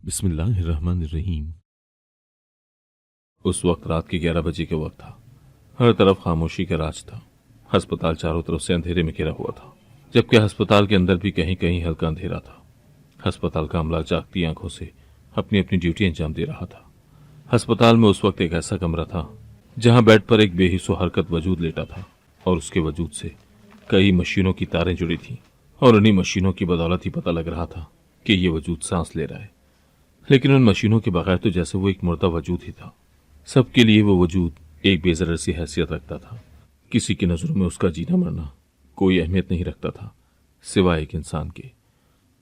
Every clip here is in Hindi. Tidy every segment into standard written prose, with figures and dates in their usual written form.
बिस्मिल्लाहिर्रहमानिर्रहीम। उस वक्त रात के 11 बजे के वक्त था। हर तरफ खामोशी का राज था। अस्पताल चारों तरफ से अंधेरे में घिरा हुआ था, जबकि अस्पताल के अंदर भी कहीं कहीं हल्का अंधेरा था। अस्पताल का अमला जागती आंखों से अपनी अपनी ड्यूटी अंजाम दे रहा था। अस्पताल में उस वक्त एक ऐसा कमरा था जहां बेड पर एक बेहिस्सो हरकत वजूद लेटा था और उसके वजूद से कई मशीनों की तारें जुड़ी थीं और उन्हीं मशीनों की बदौलत ही पता लग रहा था कि ये वजूद सांस ले रहा है। लेकिन उन मशीनों के बगैर तो जैसे वो एक मुर्दा वजूद ही था। सबके लिए वो वजूद एक बेजरर सी हैसियत रखता था। किसी की नजरों में उसका जीना मरना कोई अहमियत नहीं रखता था, सिवाय एक इंसान के,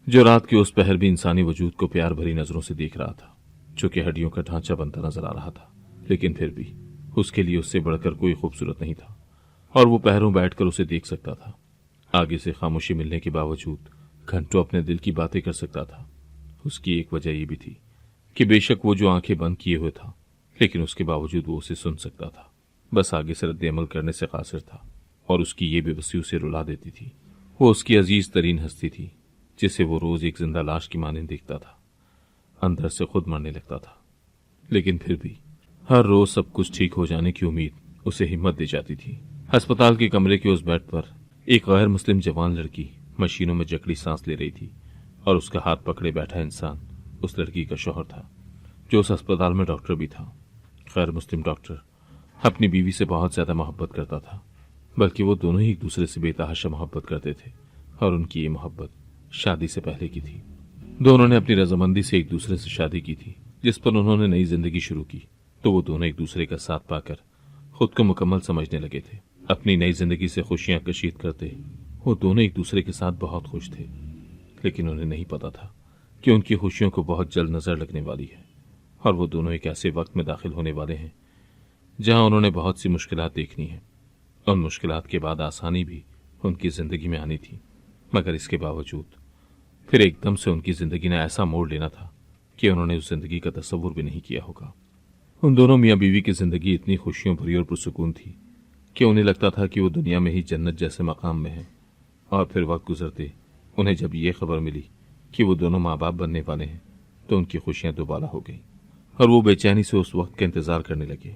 जो रात के उस पहर भी इंसानी वजूद को प्यार भरी नजरों से देख रहा था। चूंकि हड्डियों का ढांचा बनता नजर आ रहा था, लेकिन फिर भी उसके लिए उससे बढ़कर कोई खूबसूरत नहीं था और वो पहरों बैठकर उसे देख सकता था। आगे से खामोशी मिलने के बावजूद घंटों अपने दिल की बातें कर सकता था। उसकी एक वजह यह भी थी कि बेशक वो जो आंखें बंद किए हुए था, लेकिन उसके बावजूद वो उसे सुन सकता था। बस आगे से रद्द अमल करने से कासिर था और उसकी ये बेबसी उसे रुला देती थी। वो उसकी अजीज तरीन हस्ती थी, जिसे वो रोज एक जिंदा लाश की मानंद देखता था। अंदर से खुद मरने लगता था, लेकिन फिर भी हर रोज सब कुछ ठीक हो जाने की उम्मीद उसे हिम्मत दे जाती थी। अस्पताल के कमरे के उस बेड पर एक गैर मुस्लिम जवान लड़की मशीनों में जकड़ी सांस ले रही थी और उसका हाथ पकड़े बैठा इंसान उस लड़की का शौहर था, जो उस अस्पताल में डॉक्टर भी था। गैर मुस्लिम डॉक्टर अपनी बीवी से बहुत ज्यादा मोहब्बत करता था, बल्कि वो दोनों ही एक दूसरे से बेतहाशा मोहब्बत करते थे और उनकी ये मोहब्बत शादी से पहले की थी। दोनों ने अपनी रजामंदी से एक दूसरे से शादी की थी, जिस पर उन्होंने नई जिंदगी शुरू की तो वो दोनों एक दूसरे का साथ पाकर खुद को मुकम्मल समझने लगे थे। अपनी नई जिंदगी से खुशियां कशीद करते वो दोनों एक दूसरे के साथ बहुत खुश थे, लेकिन उन्हें नहीं पता था कि उनकी खुशियों को बहुत जल्द नजर लगने वाली है और वो दोनों एक ऐसे वक्त में दाखिल होने वाले हैं जहां उन्होंने बहुत सी मुश्किलात देखनी है। उन मुश्किलात के बाद आसानी भी उनकी जिंदगी में आनी थी, मगर इसके बावजूद फिर एकदम से उनकी जिंदगी ने ऐसा मोड़ लेना था कि उन्होंने उस जिंदगी का तस्वुर भी नहीं किया होगा। उन दोनों मियाँ बीवी की जिंदगी इतनी खुशियों भरी और पुरसुकून थी कि उन्हें लगता था कि वो दुनिया में ही जन्नत जैसे मकाम में है। और फिर वक्त गुजरते उन्हें जब ये खबर मिली कि वो दोनों माँ बाप बनने वाले हैं, तो उनकी खुशियां दोबारा हो गईं और वो बेचैनी से उस वक्त का इंतजार करने लगे।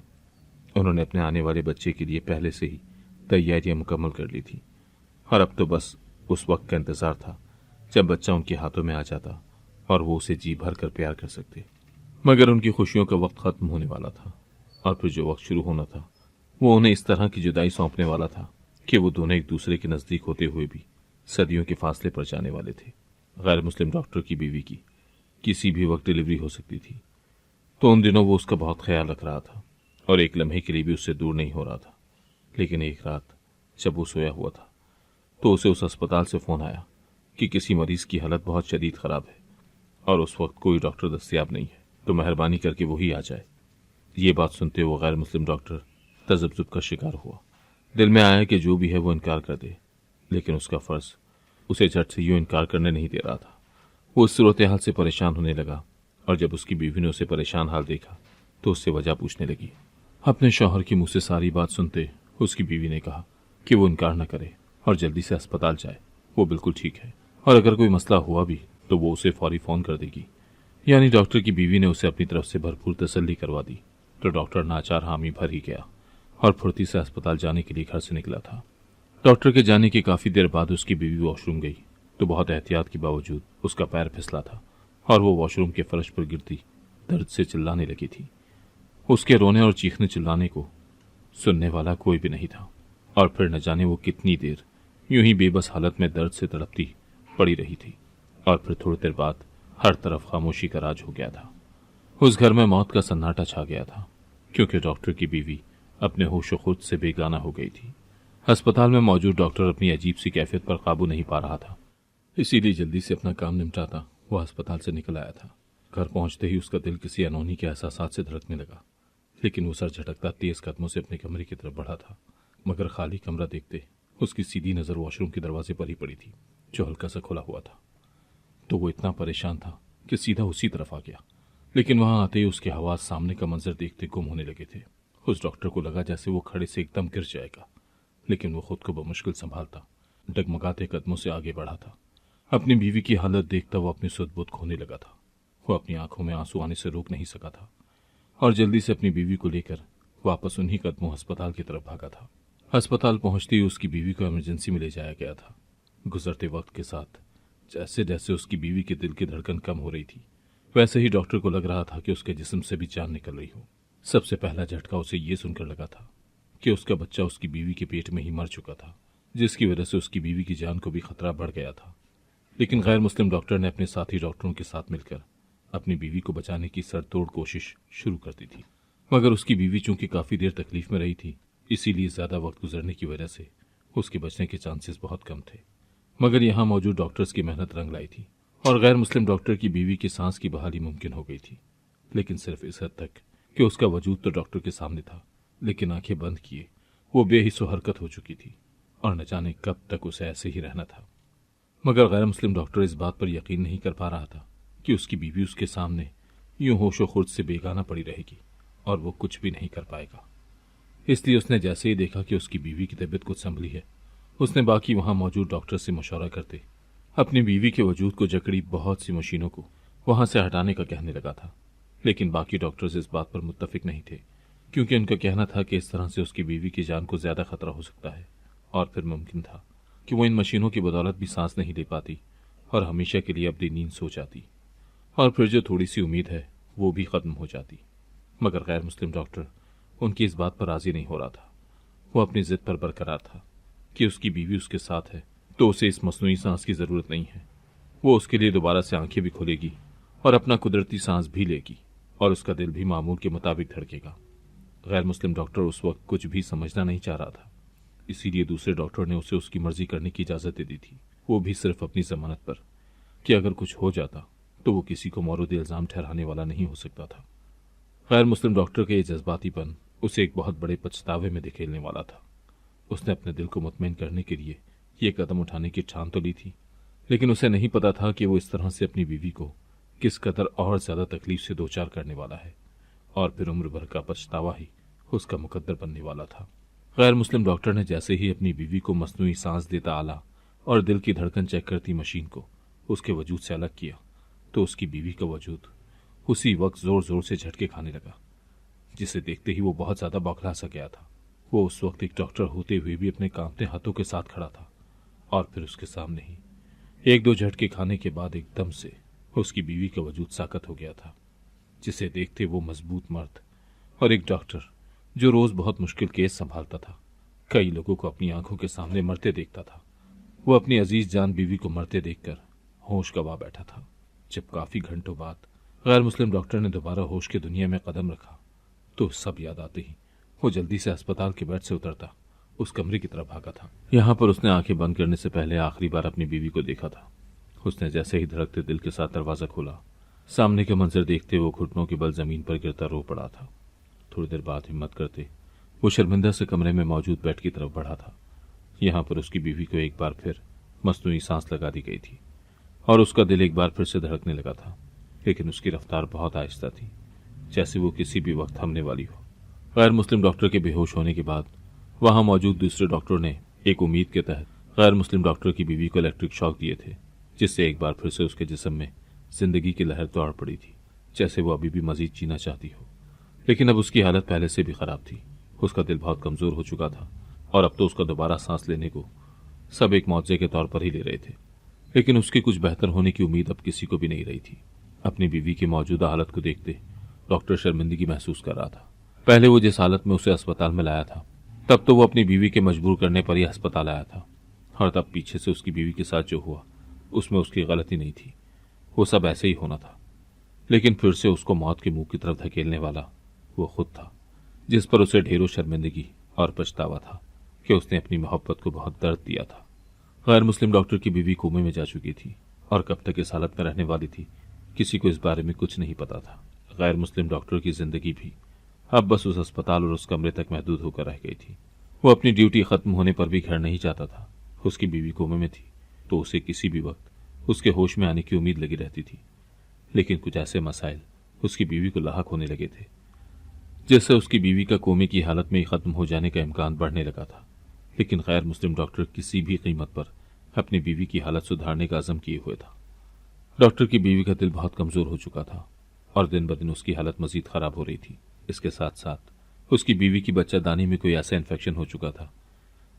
उन्होंने अपने आने वाले बच्चे के लिए पहले से ही तैयारियां मुकम्मल कर ली थी और अब तो बस उस वक्त का इंतजार था जब बच्चा उनके हाथों में आ जाता और वो उसे जी भर कर प्यार कर सकते। मगर उनकी खुशियों का वक्त खत्म होने वाला था और फिर जो वक्त शुरू होना था वो उन्हें इस तरह की जुदाई सौंपने वाला था कि वो दोनों एक दूसरे के नजदीक होते हुए भी सदियों के फासले पर जाने वाले थे। गैर मुस्लिम डॉक्टर की बीवी की किसी भी वक्त डिलीवरी हो सकती थी, तो उन दिनों वो उसका बहुत ख्याल रख रहा था और एक लम्हे के लिए भी उससे दूर नहीं हो रहा था। लेकिन एक रात जब वो सोया हुआ था तो उसे उस अस्पताल से फोन आया कि किसी मरीज की हालत बहुत शदीद खराब है और उस वक्त कोई डॉक्टर दस्तयाब नहीं है, तो मेहरबानी करके वही आ जाए। ये बात सुनते वो गैर मुस्लिम डॉक्टर तजब्जुब का शिकार हुआ। दिल में आया कि जो भी है वो इनकार कर दे, लेकिन उसका फर्ज उसे झट से यूं इनकार करने नहीं दे रहा था। वो उस सूरत हाल से परेशान होने लगा और जब उसकी बीवी ने उसे परेशान हाल देखा तो उससे वजह पूछने लगी। अपने शौहर के मुंह से सारी बात सुनते उसकी बीवी ने कहा कि वो इनकार न करे और जल्दी से अस्पताल जाए, वो बिल्कुल ठीक है और अगर कोई मसला हुआ भी तो वो उसे फौरी फोन कर देगी। यानी डॉक्टर की बीवी ने उसे अपनी तरफ से भरपूर तसल्ली करवा दी, तो डॉक्टर नाचार हामी भर ही गया और फुर्ती से अस्पताल जाने के लिए घर से निकला था। डॉक्टर के जाने की काफी देर बाद उसकी बीवी वॉशरूम गई तो बहुत एहतियात के बावजूद उसका पैर फिसला था और वो वॉशरूम के फर्श पर गिरती दर्द से चिल्लाने लगी थी। उसके रोने और चीखने चिल्लाने को सुनने वाला कोई भी नहीं था और फिर न जाने वो कितनी देर यूं ही बेबस हालत में दर्द से तड़पती पड़ी रही थी और फिर थोड़ी देर बाद हर तरफ खामोशी का राज हो गया था। उस घर में मौत का सन्नाटा छा गया था, क्योंकि डॉक्टर की बीवी अपने होश खुद से बेगाना हो गई थी। अस्पताल में मौजूद डॉक्टर अपनी अजीब सी कैफियत पर काबू नहीं पा रहा था, इसीलिए जल्दी से अपना काम निपटाता वो अस्पताल से निकल आया था। घर पहुंचते ही उसका दिल किसी अनहोनी के एहसास से धड़कने लगा, लेकिन वो सर झटकता तेज कदमों से अपने कमरे की तरफ बढ़ा था। मगर खाली कमरा देखते उसकी सीधी नजर वॉशरूम के दरवाजे पर ही पड़ी थी, जो हल्का सा खुला हुआ था। तो वो इतना परेशान था कि सीधा उसी तरफ आ गया, लेकिन वहां आते ही उसके हवास सामने का मंजर देखते गुम होने लगे थे। उस डॉक्टर को लगा जैसे वो खड़े से एकदम गिर जाएगा, लेकिन वो खुद को बमुश्किल संभालता डगमगाते कदमों से आगे बढ़ा था। अपनी बीवी की हालत देखता वो अपनी सुध बुध खोने लगा था। वो अपनी आंखों में आंसू आने से रोक नहीं सका था और जल्दी से अपनी बीवी को लेकर वापस उन्हीं कदमों अस्पताल की तरफ भागा था। अस्पताल पहुंचते ही उसकी बीवी को इमरजेंसी में ले जाया गया था। गुजरते वक्त के साथ जैसे जैसे उसकी बीवी के दिल की धड़कन कम हो रही थी, वैसे ही डॉक्टर को लग रहा था कि उसके जिस्म से भी जान निकल रही हो। सबसे पहला झटका उसे ये सुनकर लगा था कि उसका बच्चा उसकी बीवी के पेट में ही मर चुका था, जिसकी वजह से उसकी बीवी की जान को भी खतरा बढ़ गया था। लेकिन गैर मुस्लिम डॉक्टर ने अपने साथी डॉक्टरों के साथ मिलकर अपनी बीवी को बचाने की सरतोड़ कोशिश शुरू कर दी थी। मगर उसकी बीवी चूंकि काफी देर तकलीफ में रही थी, इसीलिए ज्यादा वक्त गुजरने की वजह से उसके बचने के चांसेस बहुत कम थे। मगर यहाँ मौजूद डॉक्टर्स की मेहनत रंग लाई थी और गैर मुस्लिम डॉक्टर की बीवी की सांस की बहाली मुमकिन हो गई थी, लेकिन सिर्फ इस हद तक कि उसका वजूद तो डॉक्टर के सामने था, लेकिन आंखें बंद किए वो बेहिस्सो हरकत हो चुकी थी और न जाने कब तक उसे ऐसे ही रहना था। मगर गैर मुस्लिम डॉक्टर इस बात पर यकीन नहीं कर पा रहा था कि उसकी बीवी उसके सामने यूं होशो खुर्द से बेगाना पड़ी रहेगी और वो कुछ भी नहीं कर पाएगा। इसलिए उसने जैसे ही देखा कि उसकी बीवी की तबीयत कुछ संभली है, उसने बाकी वहां मौजूद डॉक्टर से मशवरा करते अपनी बीवी के वजूद को जकड़ी बहुत सी मशीनों को वहां से हटाने का कहने लगा था। लेकिन बाकी डॉक्टर्स इस बात पर मुत्तफिक नहीं थे, क्योंकि उनका कहना था कि इस तरह से उसकी बीवी की जान को ज्यादा खतरा हो सकता है और फिर मुमकिन था कि वो इन मशीनों की बदौलत भी सांस नहीं ले पाती और हमेशा के लिए अपनी नींद सो जाती और फिर जो थोड़ी सी उम्मीद है वो भी खत्म हो जाती। मगर गैर मुस्लिम डॉक्टर उनकी इस बात पर राजी नहीं हो रहा था। वो अपनी जिद पर बरकरार था कि उसकी बीवी उसके साथ है तो उसे इस मसनूई सांस की जरूरत नहीं है। वो उसके लिए दोबारा से आंखें भी खोलेगी और अपना कुदरती सांस भी लेगी और उसका दिल भी मामूल के मुताबिक धड़केगा। गैर मुस्लिम डॉक्टर उस वक्त कुछ भी समझना नहीं चाह रहा था, इसीलिए दूसरे डॉक्टर ने उसे उसकी मर्जी करने की इजाजत दे दी थी, वो भी सिर्फ अपनी जमानत पर कि अगर कुछ हो जाता तो वो किसी को मौरूद इल्जाम ठहराने वाला नहीं हो सकता था। गैर मुस्लिम डॉक्टर के ये जज्बातीपन उसे एक बहुत बड़े पछतावे में धकेलने वाला था। उसने अपने दिल को मुतमईन करने के लिए ये कदम उठाने की ठान तो ली थी, लेकिन उसे नहीं पता था कि वो इस तरह से अपनी बीवी को किस कदर और ज्यादा तकलीफ से दो चार करने वाला है और फिर उम्र भर का पछतावा ही उसका मुकद्दर बनने वाला था। गैर मुस्लिम डॉक्टर ने जैसे ही अपनी बीवी को मसनूई सांस देता आला और दिल की धड़कन चेक करती मशीन को उसके वजूद से अलग किया तो उसकी बीवी का वजूद उसी वक्त जोर जोर से झटके खाने लगा, जिसे देखते ही वो बहुत ज्यादा बौखला सा गया था। वो उस वक्त एक डॉक्टर होते हुए भी अपने कांपते हाथों के साथ खड़ा था और फिर उसके सामने ही एक दो झटके खाने के बाद एकदम से उसकी बीवी का वजूद साकत हो गया था, जिसे देखते वो मजबूत मर्द और एक डॉक्टर जो रोज बहुत मुश्किल केस संभालता था, कई लोगों को अपनी आंखों के सामने मरते देखता था, वो अपनी अजीज जान बीवी को मरते देखकर होश गंवा बैठा था। जब काफी घंटों बाद गैर मुस्लिम डॉक्टर ने दोबारा होश की दुनिया में कदम रखा तो सब याद आते ही वो जल्दी से अस्पताल के बेड से उतरता उस कमरे की तरफ भागा था। यहाँ पर उसने आंखें बंद करने से पहले आखिरी बार अपनी बीवी को देखा था। उसने जैसे ही धड़कते दिल के साथ दरवाजा खोला, सामने के मंजर देखते वो घुटनों के बल जमीन पर गिरता रो पड़ा था। थोड़ी देर बाद हिम्मत करते वो शर्मिंदा से कमरे में मौजूद बेड की तरफ बढ़ा था। यहाँ पर उसकी बीवी को एक बार फिर मसनूई सांस लगा दी गई थी और उसका दिल एक बार फिर से धड़कने लगा था, लेकिन उसकी रफ्तार बहुत आहिस्ता थी, जैसे वो किसी भी वक्त थमने वाली हो। गैर मुस्लिम डॉक्टर के बेहोश होने के बाद वहां मौजूद दूसरे डॉक्टरों ने एक उम्मीद के तहत गैर मुस्लिम डॉक्टर की बीवी को इलेक्ट्रिक शॉक दिए थे, जिससे एक बार फिर से उसके जिस्म में जिंदगी की लहर दौड़ पड़ी थी, जैसे वो अभी भी मजीद जीना चाहती हो। लेकिन अब उसकी हालत पहले से भी खराब थी। उसका दिल बहुत कमजोर हो चुका था और अब तो उसका दोबारा सांस लेने को सब एक मुआवजे के तौर पर ही ले रहे थे, लेकिन उसकी कुछ बेहतर होने की उम्मीद अब किसी को भी नहीं रही थी। अपनी बीवी की मौजूदा हालत को देखते डॉक्टर शर्मिंदगी महसूस कर रहा था। पहले वो जिस हालत में उसे अस्पताल में लाया था, तब तो वो अपनी बीवी के मजबूर करने पर ही अस्पताल आया था, और तब पीछे से उसकी बीवी के साथ जो हुआ उसमें उसकी गलती नहीं थी, वो सब ऐसे ही होना था। लेकिन फिर से उसको मौत के मुंह की तरफ धकेलने वाला वो खुद था, जिस पर उसे ढेरों शर्मिंदगी और पछतावा था कि उसने अपनी मोहब्बत को बहुत दर्द दिया था। गैर मुस्लिम डॉक्टर की बीवी कोमे में जा चुकी थी और कब तक इस हालत में रहने वाली थी किसी को इस बारे में कुछ नहीं पता था। गैर मुस्लिम डॉक्टर की जिंदगी भी अब बस उस अस्पताल और उस कमरे तक महदूद होकर रह गई थी। वो अपनी ड्यूटी खत्म होने पर भी घर नहीं जाता था। उसकी बीवी कोमे में थी तो उसे किसी भी वक्त उसके होश में आने की उम्मीद लगी रहती थी, लेकिन कुछ ऐसे मसाइल उसकी बीवी को लाहक होने लगे थे जिससे उसकी बीवी का कोमे की हालत में ही खत्म हो जाने का इम्कान बढ़ने लगा था। लेकिन गैर मुस्लिम डॉक्टर किसी भी कीमत पर अपनी बीवी की हालत सुधारने का अज़म किए हुए था। डॉक्टर की बीवी का दिल बहुत कमजोर हो चुका था और दिन ब दिन उसकी हालत मजीद खराब हो रही थी। इसके साथ साथ उसकी बीवी की बच्चादानी में कोई ऐसा इन्फेक्शन हो चुका था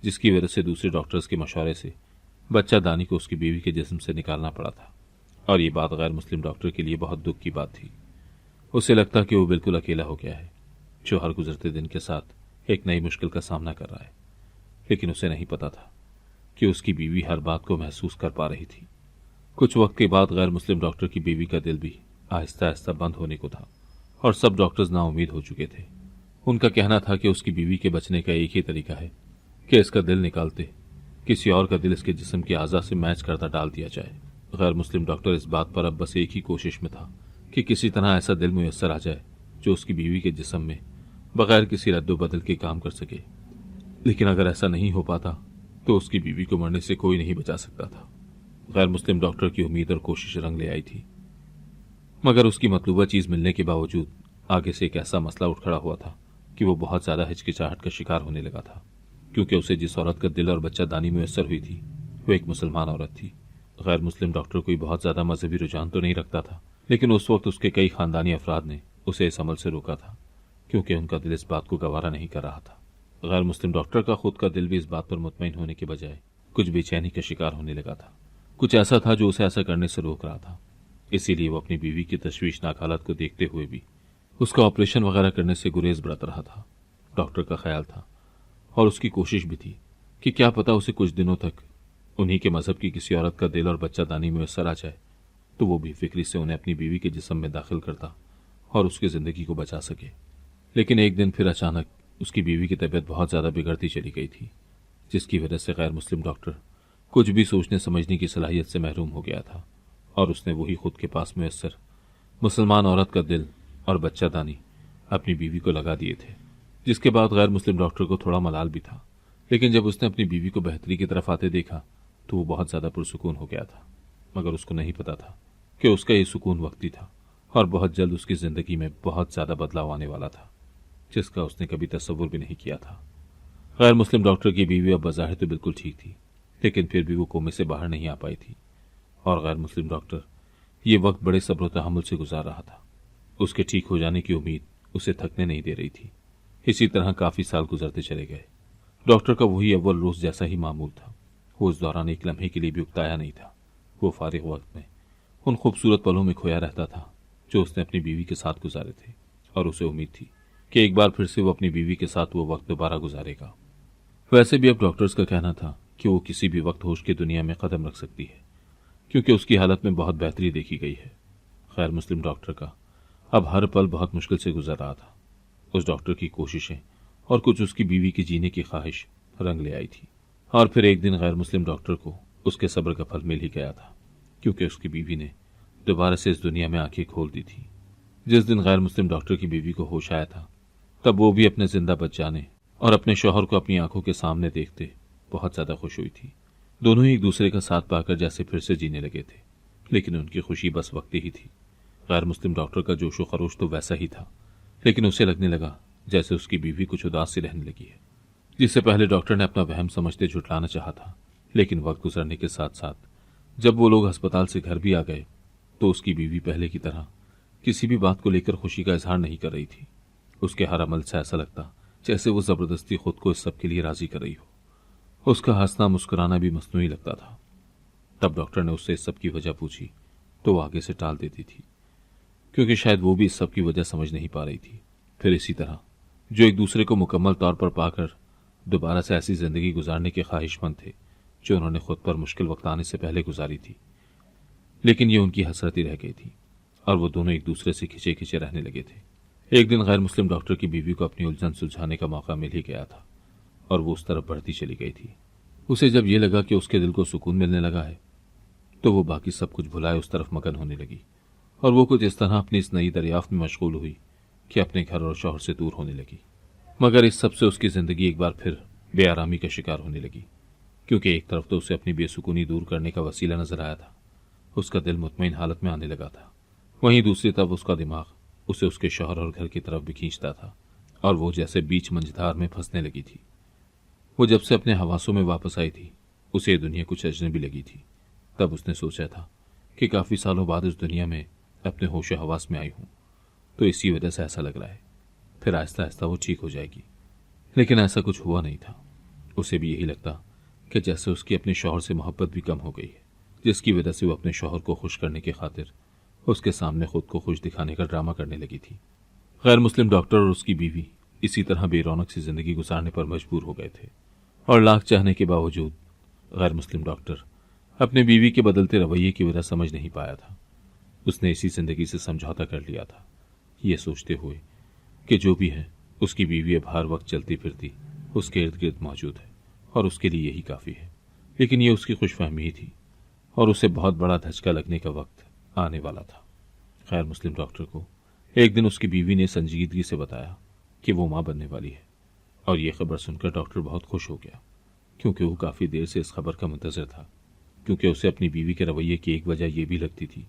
जिसकी वजह से दूसरे डॉक्टर्स के मशवरे से बच्चादानी को उसकी बीवी के जिस्म से निकालना पड़ा था। और ये बात गैर मुस्लिम डॉक्टर के लिए बहुत दुख की बात थी। उसे लगता कि वो बिल्कुल अकेला हो गया है, जो हर गुजरते दिन के साथ एक नई मुश्किल का सामना कर रहा है। लेकिन उसे नहीं पता था कि उसकी बीवी हर बात को महसूस कर पा रही थी। कुछ वक्त के बाद गैर मुस्लिम डॉक्टर की बीवी का दिल भी आहिस्ता आहिस्ता बंद होने को था और सब डॉक्टर्स नाउम्मीद हो चुके थे। उनका कहना था कि उसकी बीवी के बचने का एक ही तरीका है कि इसका दिल निकालते किसी और का दिल इसके जिस्म की आज़ा से मैच करता डाल दिया जाए। गैर मुस्लिम डॉक्टर इस बात पर अब बस एक ही कोशिश में था कि किसी तरह ऐसा दिल मुयस्सर आ जाए जो उसकी बीवी के जिस्म में बगैर किसी रद्दोबदल के काम कर सके। लेकिन अगर ऐसा नहीं हो पाता तो उसकी बीवी को मरने से कोई नहीं बचा सकता था। गैर मुस्लिम डॉक्टर की उम्मीद और कोशिश रंग ले आई थी, मगर उसकी मतलूबा चीज मिलने के बावजूद आगे से एक ऐसा मसला उठ खड़ा हुआ था कि वो बहुत ज्यादा हिचकिचाहट का शिकार होने लगा था, क्योंकि उसे जिस औरत का दिल और बच्चादानी मुयस्सर हुई थी वो एक मुसलमान औरत थी। गैर मुस्लिम डॉक्टर कोई बहुत ज्यादा मजहबी रुझान तो नहीं रखता था, लेकिन उस वक्त उसके कई खानदानी अफराद ने उसे इस अमल से रोका था, क्योंकि उनका दिल इस बात को गवारा नहीं कर रहा था। गैर मुस्लिम डॉक्टर का खुद का दिल भी इस बात पर मुतमईन होने के बजाय कुछ बेचैनी का शिकार होने लगा था। कुछ ऐसा था जो उसे ऐसा करने से रोक रहा था। इसीलिए वो अपनी बीवी की तशवीशनाक हालत को देखते हुए भी उसका ऑपरेशन वगैरह करने से गुरेज बरत रहा था। डॉक्टर का ख्याल था और उसकी कोशिश भी थी कि क्या पता उसे कुछ दिनों तक उन्हीं के मजहब की किसी औरत का दिल और बच्चादानी मुयस्सर आ जाए तो वो भी फिक्री से उन्हें अपनी बीवी के जिस्म में दाखिल करता और उसकी जिंदगी को बचा सके। लेकिन एक दिन फिर अचानक उसकी बीवी की तबीयत बहुत ज्यादा बिगड़ती चली गई थी, जिसकी वजह से गैर मुस्लिम डॉक्टर कुछ भी सोचने समझने की सलाहियत से महरूम हो गया था और उसने वही खुद के पास मुयस्सर मुसलमान औरत का दिल और बच्चादानी अपनी बीवी को लगा दिए थे। जिसके बाद गैर मुस्लिम डॉक्टर को थोड़ा मलाल भी था, लेकिन जब उसने अपनी बीवी को बेहतरी की तरफ आते देखा तो वो बहुत ज्यादा पुरसुकून हो गया था। मगर उसको नहीं पता था कि उसका ये सुकून वक्ती था और बहुत जल्द उसकी जिंदगी में बहुत ज्यादा बदलाव आने वाला था, जिसका उसने कभी तस्वुर भी नहीं किया था। गैर मुस्लिम डॉक्टर की बीवी अब बज़ाहिर तो बिल्कुल ठीक थी, लेकिन फिर भी वो कोमे से बाहर नहीं आ पाई थी और गैर मुस्लिम डॉक्टर ये वक्त बड़े सब्र व तहम्मुल से गुजार रहा था। उसके ठीक हो जाने की उम्मीद उसे थकने नहीं दे रही थी। इसी तरह काफी साल गुजरते चले गए। डॉक्टर का वही अव्वल रोज जैसा ही मामूल था। वो उस दौरान एक लम्हे के लिए भी उकताया नहीं था। वो फारिग वक्त में उन खूबसूरत पलों में खोया रहता था जो उसने अपनी बीवी के साथ गुजारे थे और उसे उम्मीद थी कि एक बार फिर से वो अपनी बीवी के साथ वो वक्त दोबारा गुजारेगा। वैसे भी अब डॉक्टर्स का कहना था कि वो किसी भी वक्त होश की दुनिया में कदम रख सकती है, क्योंकि उसकी हालत में बहुत बेहतरी देखी गई है। गैर मुस्लिम डॉक्टर का अब हर पल बहुत मुश्किल से गुजर रहा था। उस डॉक्टर की कोशिशें और कुछ उसकी बीवी की जीने की ख्वाहिश रंग ले आई थी और फिर एक दिन गैर मुस्लिम डॉक्टर को उसके सब्र का फल मिल ही गया था, क्योंकि उसकी बीवी ने दोबारा से इस दुनिया में आंखें खोल दी थी। जिस दिन गैर मुस्लिम डॉक्टर की बीवी को होश आया था तब वो भी अपने जिंदा बच जाने और अपने शौहर को अपनी आंखों के सामने देखते बहुत ज्यादा खुश हुई थी। दोनों ही एक दूसरे का साथ पाकर जैसे फिर से जीने लगे थे, लेकिन उनकी खुशी बस वक्ती ही थी। गैर मुस्लिम डॉक्टर का जोशो खरोश तो वैसा ही था, लेकिन उसे लगने लगा जैसे उसकी बीवी कुछ उदास सी रहने लगी है, जिससे पहले डॉक्टर ने अपना वहम समझते झुटलाना चाहा था। लेकिन वक्त गुजरने के साथ साथ जब वो लोग अस्पताल से घर भी आ गए तो उसकी बीवी पहले की तरह किसी भी बात को लेकर खुशी का इजहार नहीं कर रही थी। उसके हर अमल से ऐसा लगता जैसे वो जबरदस्ती खुद को इस सब के लिए राजी कर रही हो। उसका हंसना मुस्कुराना भी मसनूई लगता था। तब डॉक्टर ने उससे इस सब की वजह पूछी तो वो आगे से टाल देती थी, क्योंकि शायद वो भी इस सब की वजह समझ नहीं पा रही थी। फिर इसी तरह जो एक दूसरे को मुकम्मल तौर पर पाकर दोबारा से ऐसी जिंदगी गुजारने के ख्वाहिशमंद थे जो उन्होंने खुद पर मुश्किल वक्त आने से पहले गुजारी थी, लेकिन ये उनकी हसरत ही रह गई थी और वो दोनों एक दूसरे से खिंचे खिंचे रहने लगे थे। एक दिन गैर मुस्लिम डॉक्टर की बीवी को अपनी उलझन सुलझाने का मौका मिल ही गया था और वो उस तरफ बढ़ती चली गई थी। उसे जब ये लगा कि उसके दिल को सुकून मिलने लगा है तो वो बाकी सब कुछ भुलाए उस तरफ मगन होने लगी और वो कुछ इस तरह अपनी इस नई दरियाफ्त में मशगूल हुई कि अपने घर और शौहर से दूर होने लगी। मगर इस सब से उसकी जिंदगी एक बार फिर बेआरामी का शिकार होने लगी, क्योंकि एक तरफ तो उसे अपनी बेसुकूनी दूर करने का वसीला नजर आया था, उसका दिल मुतमईन हालत में आने लगा था। वहीं दूसरी तरफ उसका दिमाग उसे उसके शौहर और घर की तरफ भी खींचता था और वो जैसे बीच मंझधार में फंसने लगी थी। वो जब से अपने हवासों में वापस आई थी उसे ये दुनिया कुछ अजनबी लगी थी। तब उसने सोचा था कि काफ़ी सालों बाद इस दुनिया में अपने होश हवास में आई हूँ, तो इसी वजह से ऐसा लग रहा है। फिर आहिस्ता आहिस्ता वो ठीक हो जाएगी। लेकिन ऐसा कुछ हुआ नहीं था। उसे भी यही लगता कि जैसे उसकी अपने शौहर से मोहब्बत भी कम हो गई है, जिसकी वजह से वो अपने शौहर को खुश करने की खातिर उसके सामने खुद को खुश दिखाने का ड्रामा करने लगी थी। गैर मुस्लिम डॉक्टर और उसकी बीवी इसी तरह बेरौनक सी जिंदगी गुजारने पर मजबूर हो गए थे, और लाख चाहने के बावजूद गैर मुस्लिम डॉक्टर अपने बीवी के बदलते रवैये की वजह समझ नहीं पाया था। उसने इसी जिंदगी से समझौता कर लिया था, ये सोचते हुए कि जो भी है उसकी बीवी अब हर वक्त चलती फिरती उसके इर्द गिर्द मौजूद है और उसके लिए यही काफ़ी है। लेकिन ये उसकी खुशफहमी ही थी और उसे बहुत बड़ा धचका लगने का वक्त आने वाला था। गैर मुस्लिम डॉक्टर को एक दिन उसकी बीवी ने संजीदगी से बताया कि वो माँ बनने वाली है, और ये खबर सुनकर डॉक्टर बहुत खुश हो गया, क्योंकि वो काफ़ी देर से इस खबर का मुंतज़िर था। क्योंकि उसे अपनी बीवी के रवैये की एक वजह यह भी लगती थी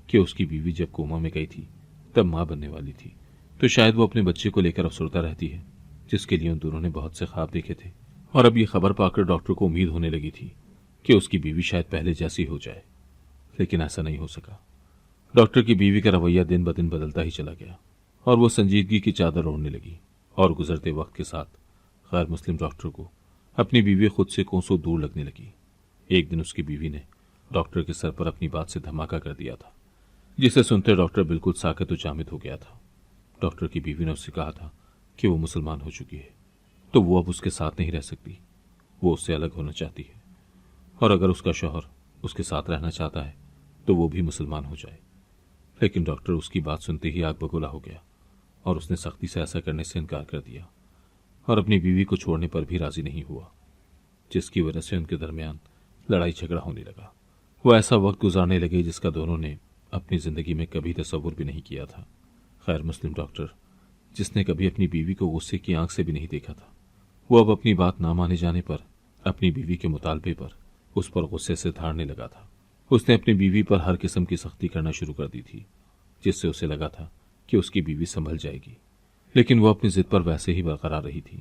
कि उसकी बीवी जब कोमा में गई थी तब माँ बनने वाली थी, तो शायद वो अपने बच्चे को लेकर अफसरदा रहती है, जिसके लिए उन दोनों ने बहुत से ख्वाब देखे थे। और अब ये खबर पाकर डॉक्टर को उम्मीद होने लगी थी कि उसकी बीवी शायद पहले जैसी हो जाए, लेकिन ऐसा नहीं हो सका। डॉक्टर की बीवी का रवैया दिन ब दिन बदलता ही चला गया और वो संजीदगी की चादर ओढ़ने लगी, और गुजरते वक्त के साथ गैर मुस्लिम डॉक्टर को अपनी बीवी खुद से कोसों दूर लगने लगी। एक दिन उसकी बीवी ने डॉक्टर के सर पर अपनी बात से धमाका कर दिया था, जिसे सुनते डॉक्टर बिल्कुल साकत व जामिद हो गया था। डॉक्टर की बीवी ने उससे कहा था कि वो मुसलमान हो चुकी है, तो वो अब उसके साथ नहीं रह सकती, वो उससे अलग होना चाहती है, और अगर उसका शौहर उसके साथ रहना चाहता है तो वो भी मुसलमान हो जाए। लेकिन डॉक्टर उसकी बात सुनते ही आग बगोला हो गया और उसने सख्ती से ऐसा करने से इनकार कर दिया और अपनी बीवी को छोड़ने पर भी राजी नहीं हुआ, जिसकी वजह से उनके दरमियान लड़ाई झगड़ा होने लगा। वो ऐसा वक्त गुजारने लगे जिसका दोनों ने अपनी जिंदगी में कभी तसव्वुर भी नहीं किया था। गैर मुस्लिम डॉक्टर, जिसने कभी अपनी बीवी को गुस्से की आंख से भी नहीं देखा था, वो अब अपनी बात ना माने जाने पर अपनी बीवी के मुतालबे पर उस पर गुस्से से धारने लगा था। उसने अपनी बीवी पर हर किस्म की सख्ती करना शुरू कर दी थी, जिससे उसे लगा था कि उसकी बीवी संभल जाएगी, लेकिन वो अपनी जिद पर वैसे ही बरकरार रही थी।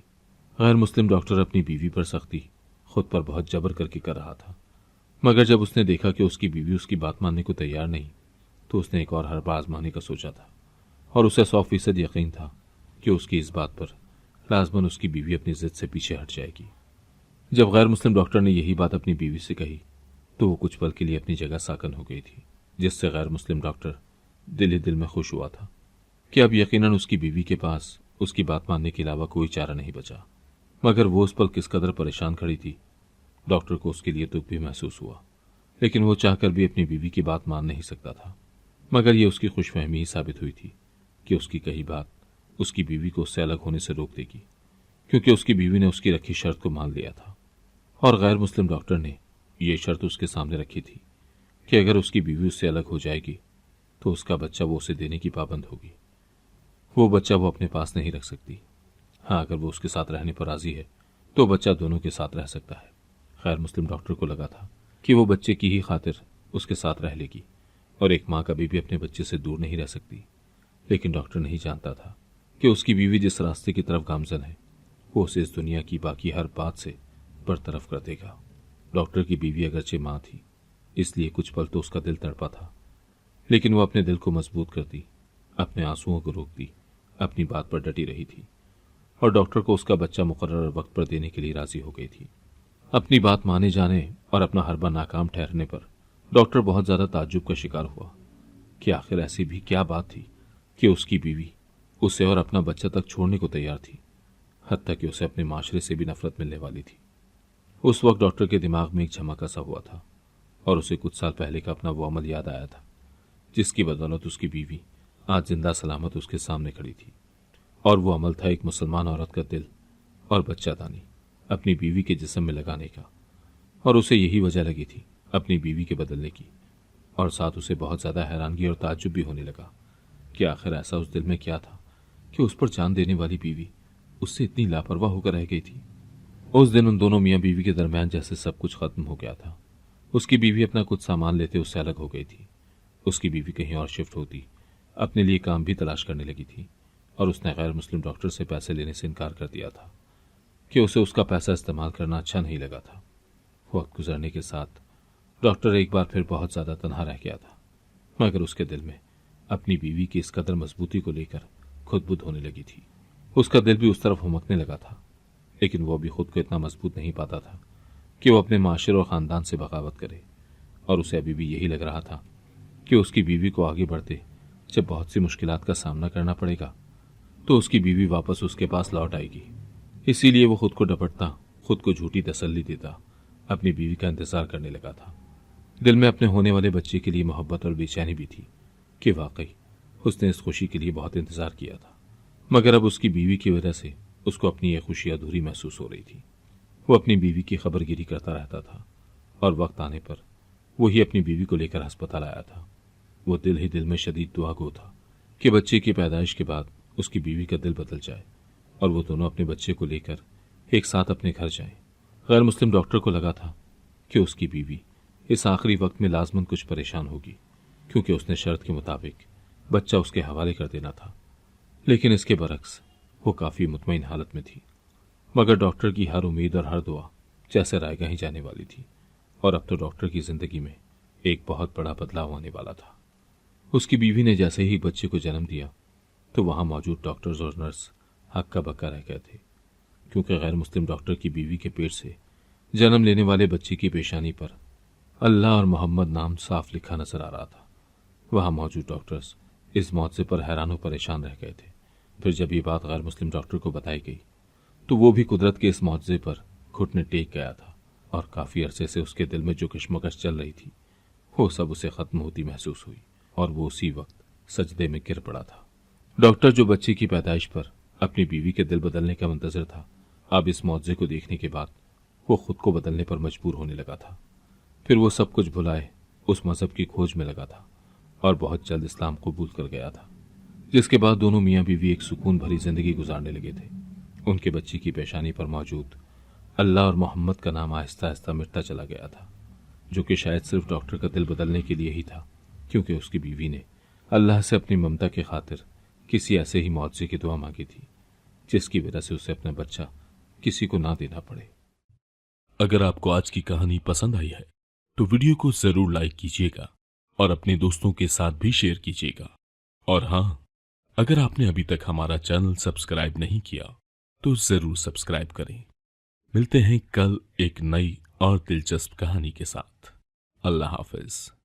गैर मुस्लिम डॉक्टर अपनी बीवी पर सख्ती खुद पर बहुत जबर करके कर रहा था, मगर जब उसने देखा कि उसकी बीवी उसकी बात मानने को तैयार नहीं, तो उसने एक और हरबा आजमाने का सोचा था, और उसे 100% यकीन था कि उसकी इस बात पर लाजमन उसकी बीवी अपनी जिद से पीछे हट जाएगी। जब गैर मुस्लिम डॉक्टर ने यही बात अपनी बीवी से कही तो वो कुछ पल के लिए अपनी जगह साकन हो गई थी, जिससे गैर मुस्लिम डॉक्टर दिल ही दिल में खुश हुआ था कि अब यकीनन उसकी बीवी के पास उसकी बात मानने के अलावा कोई चारा नहीं बचा। मगर वो उस पल किस कदर परेशान खड़ी थी, डॉक्टर को उसके लिए दुख भी महसूस हुआ, लेकिन वो चाहकर भी अपनी बीवी की बात मान नहीं सकता था। मगर ये उसकी खुशफहमी ही साबित हुई थी कि उसकी कही बात उसकी बीवी को उससे अलग होने से रोक देगी, क्योंकि उसकी बीवी ने उसकी रखी शर्त को मान लिया था, और गैर मुस्लिम डॉक्टर ने यह शर्त उसके सामने रखी थी कि अगर उसकी बीवी उससे अलग हो जाएगी तो उसका बच्चा वो उसे देने की पाबंद होगी। वो बच्चा वो अपने पास नहीं रख सकती। हाँ, अगर वो उसके साथ रहने पर राजी है तो बच्चा दोनों के साथ रह सकता है। गैर मुस्लिम डॉक्टर को लगा था कि वो बच्चे की ही खातिर उसके साथ रह लेगी, और एक माँ कभी भी अपने बच्चे से दूर नहीं रह सकती। लेकिन डॉक्टर नहीं जानता था कि उसकी बीवी जिस रास्ते की तरफ गामजन है वो उसे इस दुनिया की बाकी हर बात से बरतरफ कर देगा। डॉक्टर की बीवी अगरचे माँ थी, इसलिए कुछ पल तो उसका दिल तड़पा था, लेकिन वो अपने दिल को मजबूत करती, अपने आंसुओं को रोकती, अपनी बात पर डटी रही थी, और डॉक्टर को उसका बच्चा मुकर्रर वक्त पर देने के लिए राजी हो गई थी। अपनी बात माने जाने और अपना हरबा नाकाम ठहरने पर डॉक्टर बहुत ज्यादा ताज्जुब का शिकार हुआ कि आखिर ऐसी भी क्या बात थी कि उसकी बीवी उसे और अपना बच्चा तक छोड़ने को तैयार थी, हत्ता कि उसे अपने माशरे से भी नफरत मिलने वाली थी। उस वक्त डॉक्टर के दिमाग में एक झमाका सा हुआ था, और उसे कुछ साल पहले का अपना वो अमल याद आया था, जिसकी बदौलत उसकी बीवी आज जिंदा सलामत उसके सामने खड़ी थी। और वो अमल था एक मुसलमान औरत का दिल और बच्चादानी अपनी बीवी के जिस्म में लगाने का, और उसे यही वजह लगी थी अपनी बीवी के बदलने की। और साथ उसे बहुत ज्यादा हैरानगी और ताज्जुब भी होने लगा कि आखिर ऐसा उस दिल में क्या था कि उस पर जान देने वाली बीवी उससे इतनी लापरवाह होकर रह गई थी। उस दिन उन दोनों मियाँ बीवी के दरमियान जैसे सब कुछ खत्म हो गया था। उसकी बीवी अपना कुछ सामान लेते उससे अलग हो गई थी। उसकी बीवी कहीं और शिफ्ट होती, अपने लिए काम भी तलाश करने लगी थी, और उसने गैर मुस्लिम डॉक्टर से पैसे लेने से इनकार कर दिया था कि उसे उसका पैसा इस्तेमाल करना अच्छा नहीं लगा था। वक्त गुजरने के साथ डॉक्टर एक बार फिर बहुत ज्यादा तन्हा रह गया था। मगर उसके दिल में अपनी बीवी की इस कदर मजबूती को लेकर खुदबुद होने लगी थी। उसका दिल भी उस तरफ हुमकने लगा था, लेकिन वो भी खुद को इतना मजबूत नहीं पाता था कि वो अपने माशरे और ख़ानदान से बगावत करे। और उसे अभी भी यही लग रहा था कि उसकी बीवी को आगे बढ़ते जब बहुत सी मुश्किलात का सामना करना पड़ेगा तो उसकी बीवी वापस उसके पास लौट आएगी। इसीलिए वो खुद को डपटता, खुद को झूठी तसल्ली देता अपनी बीवी का इंतजार करने लगा था। दिल में अपने होने वाले बच्चे के लिए मोहब्बत और बेचैनी भी थी कि वाकई उसने इस खुशी के लिए बहुत इंतजार किया था, मगर अब उसकी बीवी की वजह से उसको अपनी यह खुशी अधूरी महसूस हो रही थी। वो अपनी बीवी की खबरगिरी करता रहता था और वक्त आने पर वही अपनी बीवी को लेकर अस्पताल आया था। वो दिल ही दिल में शदीद दुआ गो था कि बच्चे की पैदाइश के बाद उसकी बीवी का दिल बदल जाए और वो दोनों अपने बच्चे को लेकर एक साथ अपने घर जाएं। गैर मुस्लिम डॉक्टर को लगा था कि उसकी बीवी इस आखिरी वक्त में लाजमन कुछ परेशान होगी, क्योंकि उसने शर्त के मुताबिक बच्चा उसके हवाले कर देना था। लेकिन इसके बरक्स वो काफ़ी मुतमईन हालत में थी, मगर डॉक्टर की हर उम्मीद और हर दुआ जैसे रायगा ही जाने वाली थी और अब तो डॉक्टर की जिंदगी में एक बहुत बड़ा बदलाव आने वाला था। उसकी बीवी ने जैसे ही बच्चे को जन्म दिया तो वहां मौजूद डॉक्टर्स और नर्स हक्का बक्का रह गए थे, क्योंकि गैर मुस्लिम डॉक्टर की बीवी के पेट से जन्म लेने वाले बच्चे की पेशानी पर अल्लाह और मोहम्मद नाम साफ लिखा नजर आ रहा था। वहां मौजूद डॉक्टर्स इस मौजे पर हैरान परेशान रह गए थे। फिर जब ये बात गैर मुस्लिम डॉक्टर को बताई गई तो वो भी कुदरत के इस मौजे पर घुटने टेक गया था और काफी अरसे से उसके दिल में जो कश्मकश चल रही थी वो सब उसे खत्म होती महसूस हुई और वो उसी वक्त सजदे में गिर पड़ा था। डॉक्टर जो बच्चे की पैदाइश पर अपनी बीवी के दिल बदलने का मुंतजर था, अब इस मौजे को देखने के बाद वो खुद को बदलने पर मजबूर होने लगा था। फिर वो सब कुछ भुलाए उस मजहब की खोज में लगा था और बहुत जल्द इस्लाम कबूल कर गया था, जिसके बाद दोनों मियाँ बीवी एक सुकून भरी जिंदगी गुजारने लगे थे। उनके बच्चे की पेशानी पर मौजूद अल्लाह और मोहम्मद का नाम आहिस्ता आहिस्ता मिटता चला गया था, जो कि शायद सिर्फ डॉक्टर का दिल बदलने के लिए ही था, क्योंकि उसकी बीवी ने अल्लाह से अपनी ममता की खातिर किसी ऐसे ही मुआवजे की दुआ मांगी थी जिसकी वजह से उसे अपना बच्चा किसी को ना देना पड़े। अगर आपको आज की कहानी पसंद आई है तो वीडियो को जरूर लाइक कीजिएगा और अपने दोस्तों के साथ भी शेयर कीजिएगा। और हाँ, अगर आपने अभी तक हमारा चैनल सब्सक्राइब नहीं किया तो जरूर सब्सक्राइब करें। मिलते हैं कल एक नई और दिलचस्प कहानी के साथ। अल्लाह हाफिज।